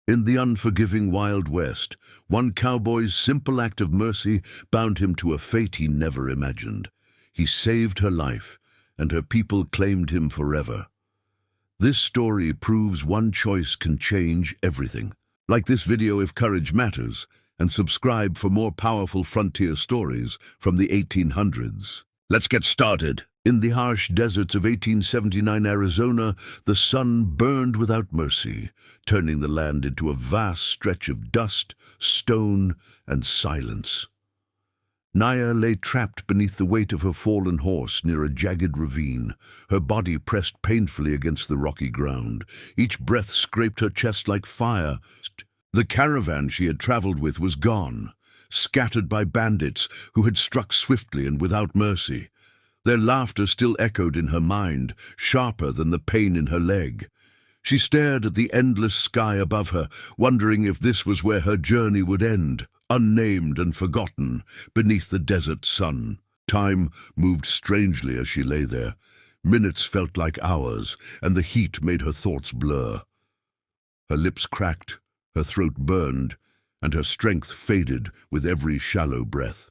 In the unforgiving Wild West, one cowboy's simple act of mercy bound him to a fate he never imagined. He saved her life, and her people claimed him forever. This story proves one choice can change everything. Like this video if courage matters, and subscribe for more powerful frontier stories from the 1800s. Let's get started. In the harsh deserts of 1879 Arizona, the sun burned without mercy, turning the land into a vast stretch of dust, stone, and silence. Naya lay trapped beneath the weight of her fallen horse near a jagged ravine, her body pressed painfully against the rocky ground. Each breath scraped her chest like fire. The caravan she had traveled with was gone, scattered by bandits who had struck swiftly and without mercy. Their laughter still echoed in her mind, sharper than the pain in her leg. She stared at the endless sky above her, wondering if this was where her journey would end, unnamed and forgotten, beneath the desert sun. Time moved strangely as she lay there. Minutes felt like hours, and the heat made her thoughts blur. Her lips cracked, her throat burned, and her strength faded with every shallow breath.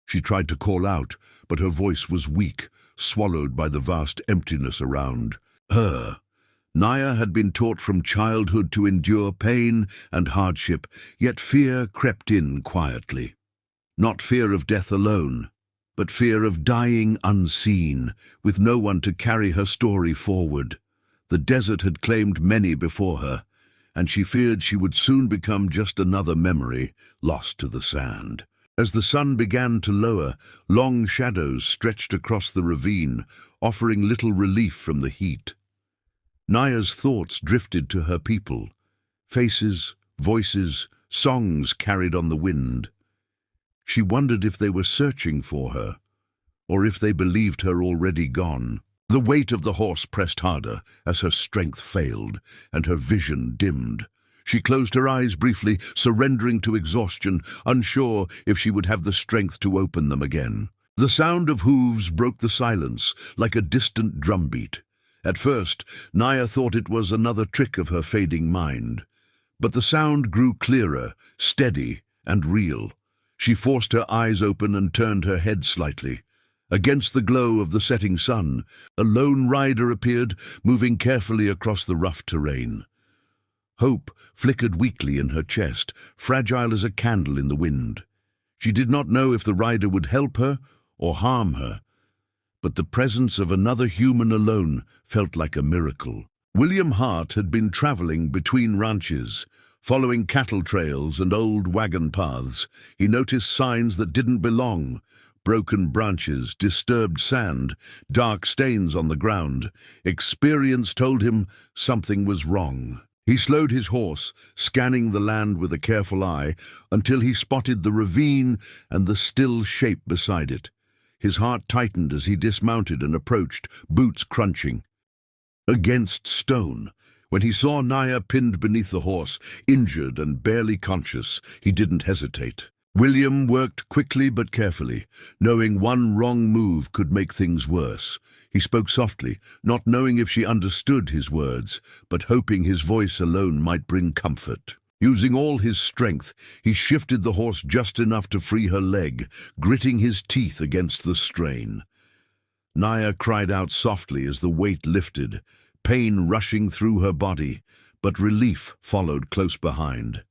She tried to call out, but her voice was weak, swallowed by the vast emptiness around her. Naya had been taught from childhood to endure pain and hardship, yet fear crept in quietly. Not fear of death alone, but fear of dying unseen, with no one to carry her story forward. The desert had claimed many before her, and she feared she would soon become just another memory lost to the sand. As the sun began to lower, long shadows stretched across the ravine, offering little relief from the heat. Naya's thoughts drifted to her people. Faces, voices, songs carried on the wind. She wondered if they were searching for her, or if they believed her already gone. The weight of the horse pressed harder as her strength failed and her vision dimmed. She closed her eyes briefly, surrendering to exhaustion, unsure if she would have the strength to open them again. The sound of hooves broke the silence like a distant drumbeat. At first, Naya thought it was another trick of her fading mind. But the sound grew clearer, steady, and real. She forced her eyes open and turned her head slightly. Against the glow of the setting sun, a lone rider appeared, moving carefully across the rough terrain. Hope flickered weakly in her chest, fragile as a candle in the wind. She did not know if the rider would help her or harm her, but the presence of another human alone felt like a miracle. William Hart had been traveling between ranches, following cattle trails and old wagon paths. He noticed signs that didn't belong: broken branches, disturbed sand, dark stains on the ground. Experience told him something was wrong. He slowed his horse, scanning the land with a careful eye, until he spotted the ravine and the still shape beside it. His heart tightened as he dismounted and approached, boots crunching against stone. When he saw Naya pinned beneath the horse, injured and barely conscious, he didn't hesitate. William worked quickly but carefully, knowing one wrong move could make things worse. He spoke softly, not knowing if she understood his words, but hoping his voice alone might bring comfort. Using all his strength, he shifted the horse just enough to free her leg, gritting his teeth against the strain. Naya cried out softly as the weight lifted, pain rushing through her body, but relief followed close behind.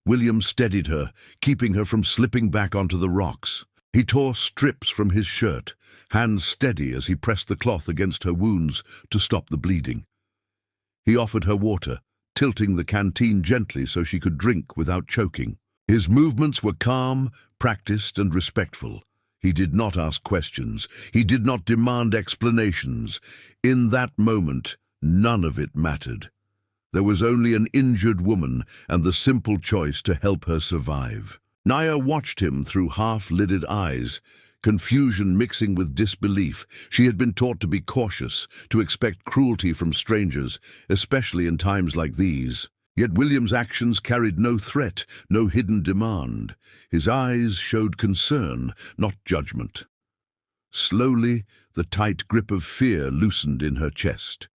William steadied her, keeping her from slipping back onto the rocks. He tore strips from his shirt, hands steady as he pressed the cloth against her wounds to stop the bleeding. He offered her water, tilting the canteen gently so she could drink without choking. His movements were calm, practiced, and respectful. He did not ask questions. He did not demand explanations. In that moment, none of it mattered. There was only an injured woman and the simple choice to help her survive. Naya watched him through half-lidded eyes, confusion mixing with disbelief. She had been taught to be cautious, to expect cruelty from strangers, especially in times like these. Yet William's actions carried no threat, no hidden demand. His eyes showed concern, not judgment. Slowly, the tight grip of fear loosened in her chest.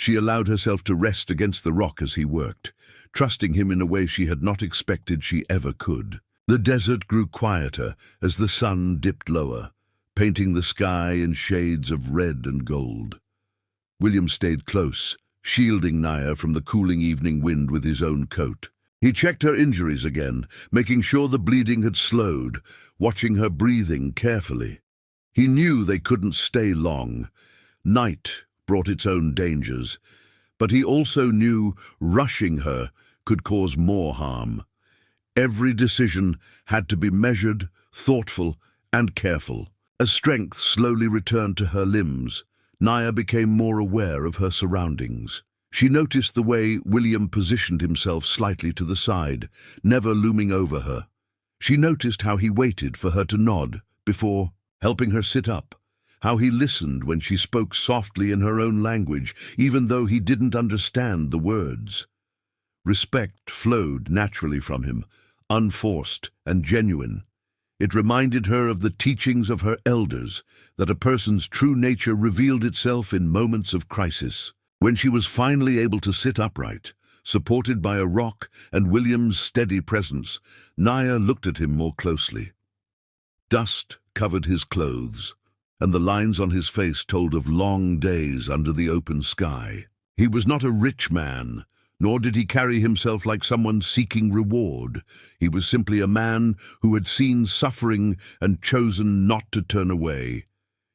She allowed herself to rest against the rock as he worked, trusting him in a way she had not expected she ever could. The desert grew quieter as the sun dipped lower, painting the sky in shades of red and gold. William stayed close, shielding Naya from the cooling evening wind with his own coat. He checked her injuries again, making sure the bleeding had slowed, watching her breathing carefully. He knew they couldn't stay long. Night brought its own dangers, but he also knew rushing her could cause more harm. Every decision had to be measured, thoughtful, and careful. As strength slowly returned to her limbs, Naya became more aware of her surroundings. She noticed the way William positioned himself slightly to the side, never looming over her. She noticed how he waited for her to nod before helping her sit up, how he listened when she spoke softly in her own language, even though he didn't understand the words. Respect flowed naturally from him, unforced and genuine. It reminded her of the teachings of her elders, that a person's true nature revealed itself in moments of crisis. When she was finally able to sit upright, supported by a rock and William's steady presence, Naya looked at him more closely. Dust covered his clothes, and the lines on his face told of long days under the open sky. He was not a rich man, nor did he carry himself like someone seeking reward. He was simply a man who had seen suffering and chosen not to turn away.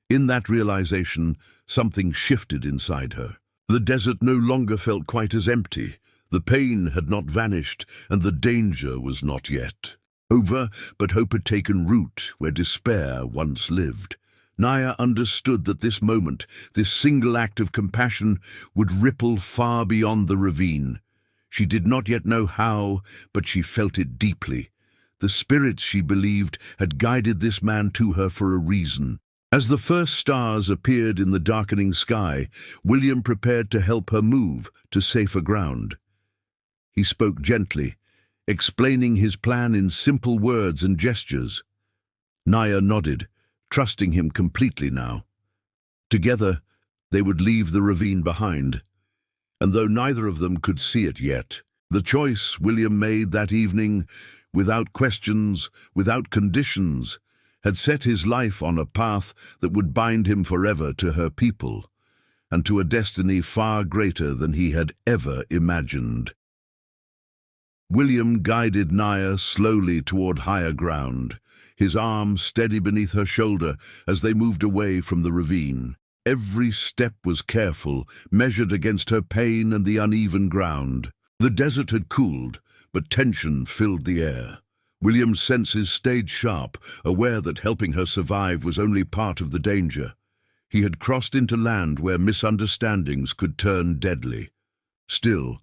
In that realization, something shifted inside her. The desert no longer felt quite as empty. The pain had not vanished, and the danger was not yet over, but hope had taken root where despair once lived. Naya understood that this moment, this single act of compassion, would ripple far beyond the ravine. She did not yet know how, but she felt it deeply. The spirits, she believed, had guided this man to her for a reason. As the first stars appeared in the darkening sky, William prepared to help her move to safer ground. He spoke gently, explaining his plan in simple words and gestures. Naya nodded, trusting him completely now. Together, they would leave the ravine behind. And though neither of them could see it yet, the choice William made that evening, without questions, without conditions, had set his life on a path that would bind him forever to her people, and to a destiny far greater than he had ever imagined. William guided Naya slowly toward higher ground, his arm steady beneath her shoulder as they moved away from the ravine. Every step was careful, measured against her pain and the uneven ground. The desert had cooled, but tension filled the air. William's senses stayed sharp, aware that helping her survive was only part of the danger. He had crossed into land where misunderstandings could turn deadly. Still,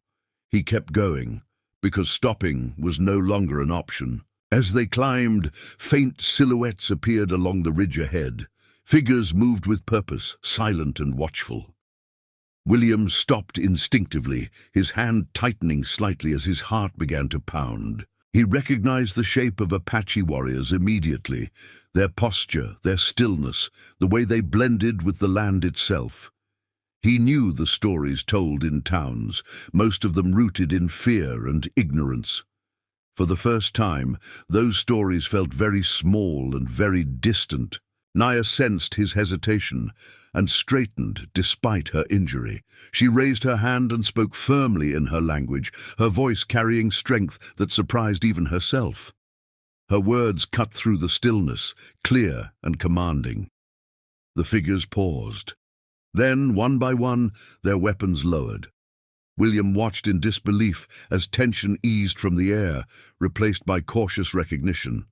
he kept going, because stopping was no longer an option. As they climbed, faint silhouettes appeared along the ridge ahead. Figures moved with purpose, silent and watchful. William stopped instinctively, his hand tightening slightly as his heart began to pound. He recognized the shape of Apache warriors immediately, their posture, their stillness, the way they blended with the land itself. He knew the stories told in towns, most of them rooted in fear and ignorance. For the first time, those stories felt very small and very distant. Naya sensed his hesitation and straightened despite her injury. She raised her hand and spoke firmly in her language, her voice carrying strength that surprised even herself. Her words cut through the stillness, clear and commanding. The figures paused. Then, one by one, their weapons lowered. William watched in disbelief as tension eased from the air, replaced by cautious recognition.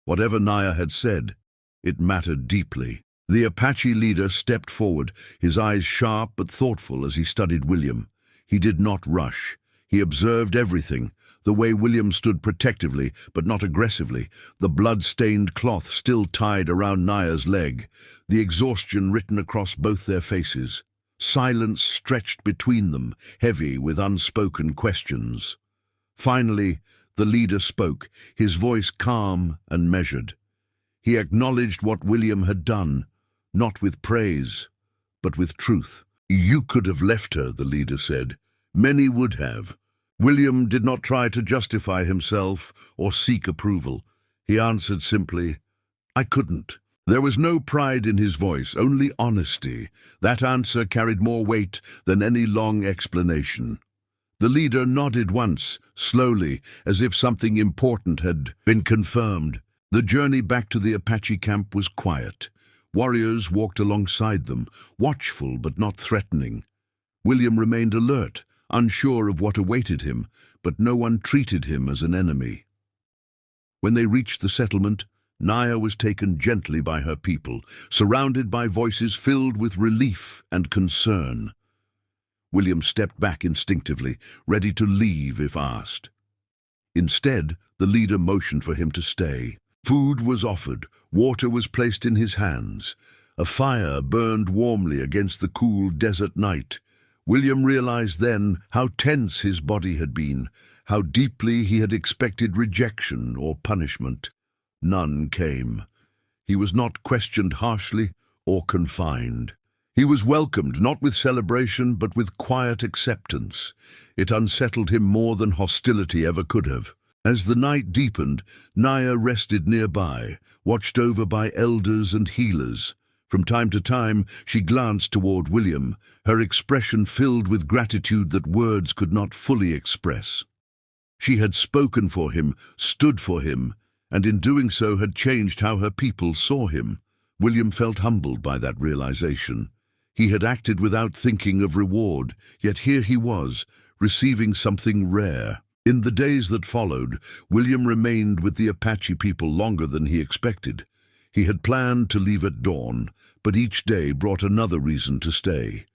Whatever Naya had said, it mattered deeply. The Apache leader stepped forward, his eyes sharp but thoughtful as he studied William. He did not rush. He observed everything, the way William stood protectively but not aggressively, the blood-stained cloth still tied around Naya's leg, the exhaustion written across both their faces. Silence stretched between them, heavy with unspoken questions. Finally, the leader spoke, his voice calm and measured. He acknowledged what William had done, not with praise, but with truth. "You could have left her," the leader said. "Many would have." William did not try to justify himself or seek approval. He answered simply, "I couldn't." There was no pride in his voice, only honesty. That answer carried more weight than any long explanation. The leader nodded once, slowly, as if something important had been confirmed. The journey back to the Apache camp was quiet. Warriors walked alongside them, watchful but not threatening. William remained alert, unsure of what awaited him, but no one treated him as an enemy. When they reached the settlement, Naya was taken gently by her people, surrounded by voices filled with relief and concern. William stepped back instinctively, ready to leave if asked. Instead, the leader motioned for him to stay. Food was offered, water was placed in his hands. A fire burned warmly against the cool desert night. William realized then how tense his body had been, how deeply he had expected rejection or punishment. None came. He was not questioned harshly or confined. He was welcomed, not with celebration, but with quiet acceptance. It unsettled him more than hostility ever could have. As the night deepened, Naya rested nearby, watched over by elders and healers. From time to time, she glanced toward William, her expression filled with gratitude that words could not fully express. She had spoken for him, stood for him, and in doing so had changed how her people saw him. William felt humbled by that realization. He had acted without thinking of reward, yet here he was, receiving something rare. In the days that followed, William remained with the Apache people longer than he expected. He had planned to leave at dawn, but each day brought another reason to stay.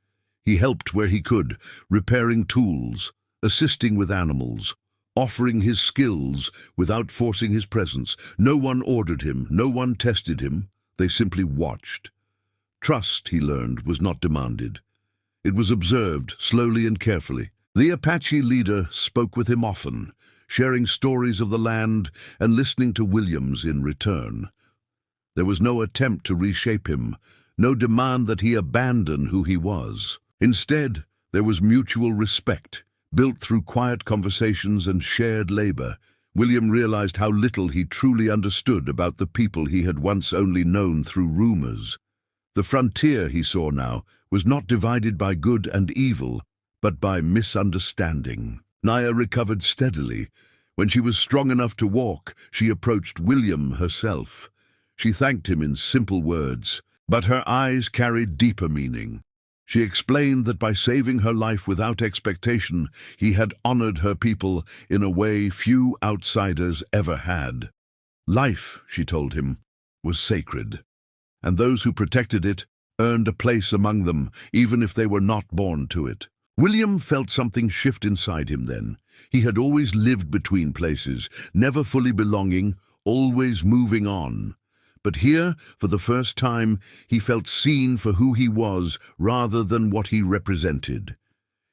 He helped where he could, repairing tools, assisting with animals, offering his skills without forcing his presence. No one ordered him, no one tested him. They simply watched. Trust, he learned, was not demanded. It was observed, slowly and carefully. The Apache leader spoke with him often, sharing stories of the land and listening to William's in return. There was no attempt to reshape him, no demand that he abandon who he was. Instead, there was mutual respect, built through quiet conversations and shared labor. William realized how little he truly understood about the people he had once only known through rumors. The frontier, he saw now, was not divided by good and evil, but by misunderstanding. Naya recovered steadily. When she was strong enough to walk, she approached William herself. She thanked him in simple words, but her eyes carried deeper meaning. She explained that by saving her life without expectation, he had honored her people in a way few outsiders ever had. Life, she told him, was sacred, and those who protected it earned a place among them, even if they were not born to it. William felt something shift inside him then. He had always lived between places, never fully belonging, always moving on. But here, for the first time, he felt seen for who he was rather than what he represented.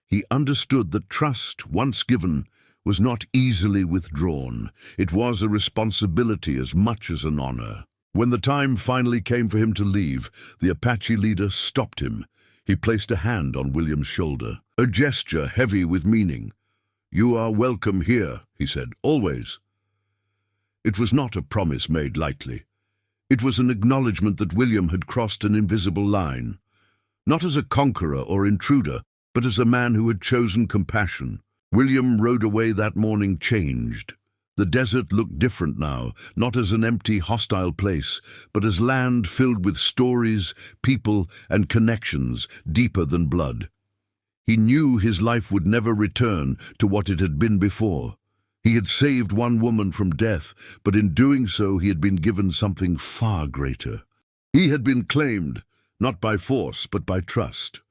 He understood that trust, once given, was not easily withdrawn. It was a responsibility as much as an honor. When the time finally came for him to leave, the Apache leader stopped him. He placed a hand on William's shoulder, a gesture heavy with meaning. "You are welcome here," he said, "always." It was not a promise made lightly. It was an acknowledgement that William had crossed an invisible line, not as a conqueror or intruder, but as a man who had chosen compassion. William rode away that morning changed. The desert looked different now, not as an empty, hostile place, but as land filled with stories, people, and connections deeper than blood. He knew his life would never return to what it had been before. He had saved one woman from death, but in doing so he had been given something far greater. He had been claimed, not by force, but by trust.